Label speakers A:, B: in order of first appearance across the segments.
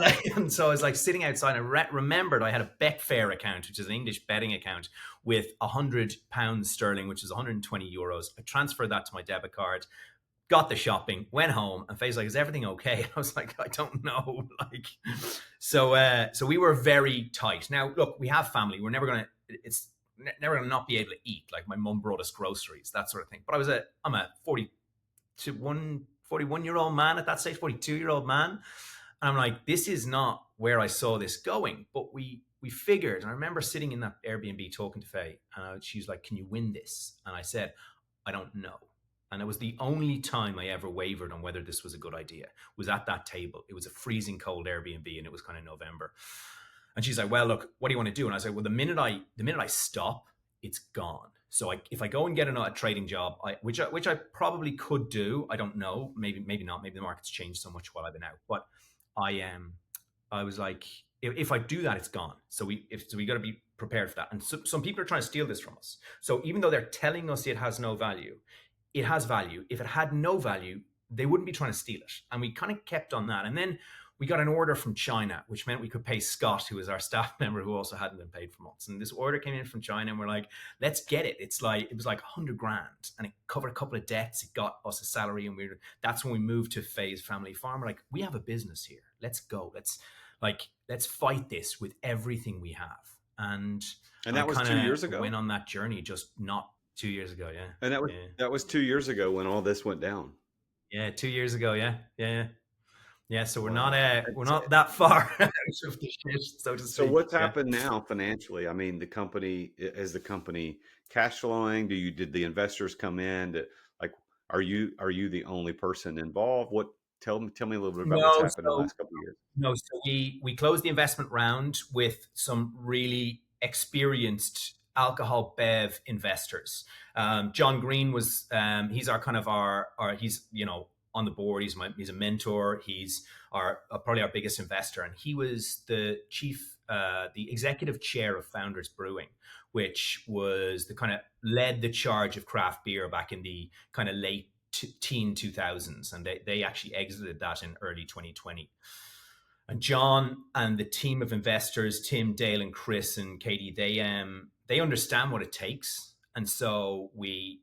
A: And so I was like sitting outside, and I remembered I had a Betfair account, which is an English betting account, with £100 sterling, which is 120 euros. I transferred that to my debit card, got the shopping, went home, and Faye's like, "Is everything okay?" I was like, "I don't know." Like, so we were very tight. Now, look, we have family. We're never gonna. It's never gonna not be able to eat. Like, my mum brought us groceries, that sort of thing. But I'm a 41-year-old man at that stage, 42-year-old man, and I'm like, this is not where I saw this going. But we figured, and I remember sitting in that Airbnb talking to Faye, and she's like, "Can you win this?" And I said, "I don't know." And it was the only time I ever wavered on whether this was a good idea, was at that table. It was a freezing cold Airbnb, and it was kind of November. And she's like, "Well, look, what do you want to do?" And I was like, "Well, the minute I stop, it's gone. So if I go and get a trading job, which I probably could do, I don't know, maybe not. Maybe the market's changed so much while I've been out. But I was like, if I do that, it's gone. So we got to be prepared for that. And some people are trying to steal this from us. So even though they're telling us it has no value, it has value. If it had no value, they wouldn't be trying to steal it." And we kind of kept on that. And then we got an order from China, which meant we could pay Scott, who was our staff member, who also hadn't been paid for months. And this order came in from China, and we're like, "Let's get it." It was like 100 grand, and it covered a couple of debts. It got us a salary, and that's when we moved to Faye's family farm. We're like, "We have a business here. Let's go. Let's fight this with everything we have." And
B: that was 2 years ago.
A: Went on that journey, just not 2 years ago, yeah.
B: And that was 2 years ago when all this went down.
A: Yeah, 2 years ago, yeah. So we're not that far out of the shit, so to speak.
B: So what's happened now financially? I mean, is the company cash flowing? Did the investors come in? Are you the only person involved? Tell me a little bit about what's happened in the last couple of years.
A: No, so we closed the investment round with some really experienced alcohol bev investors. John Green was he's he's on the board. He's a mentor. He's probably our biggest investor, and he was the executive chair of Founders Brewing, which was led the charge of craft beer back in the kind of late teen 2000s, and they actually exited that in early 2020. And John and the team of investors, Tim, Dale, and Chris, and Katie, they understand what it takes. And so they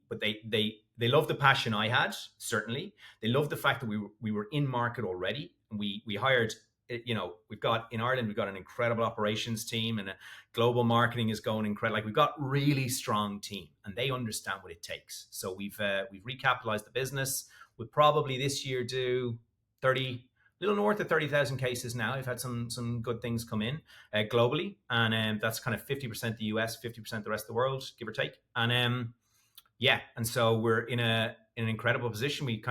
A: love the passion I had, certainly. They love the fact that we were in market already. And we hired, in Ireland, we've got an incredible operations team, and global marketing is going incredible. Like, we've got really strong team, and they understand what it takes. So we've recapitalized the business. We'll probably this year do little north of 30,000 cases now. We've had some good things come in globally, and that's kind of 50% the US, 50% the rest of the world, give or take. And and so we're in an incredible position. We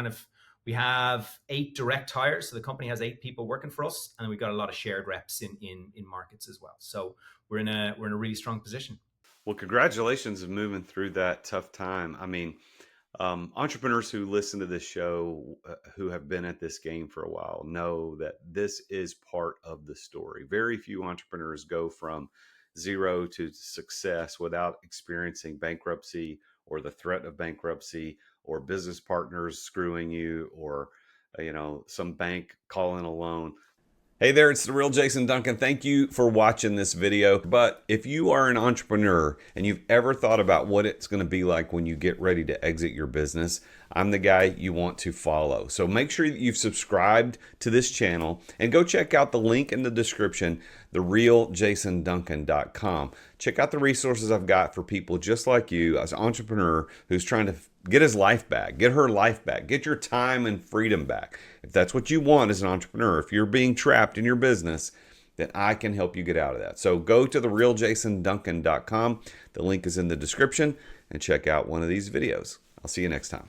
A: have 8 direct hires, so the company has 8 people working for us, and we've got a lot of shared reps in markets as well. So we're in a really strong position.
B: Well, congratulations on moving through that tough time. I mean, entrepreneurs who listen to this show, who have been at this game for a while, know that this is part of the story. Very few entrepreneurs go from zero to success without experiencing bankruptcy, or the threat of bankruptcy, or business partners screwing you, or some bank calling a loan. Hey there, it's the Real Jason Duncan. Thank you for watching this video. But if you are an entrepreneur and you've ever thought about what it's going to be like when you get ready to exit your business, I'm the guy you want to follow. So make sure that you've subscribed to this channel, and go check out the link in the description, therealjasonduncan.com. Check out the resources I've got for people just like you, as an entrepreneur who's trying to get his life back, get her life back, get your time and freedom back. If that's what you want as an entrepreneur, if you're being trapped in your business, then I can help you get out of that. So go to therealjasonduncan.com. The link is in the description, and check out one of these videos. I'll see you next time.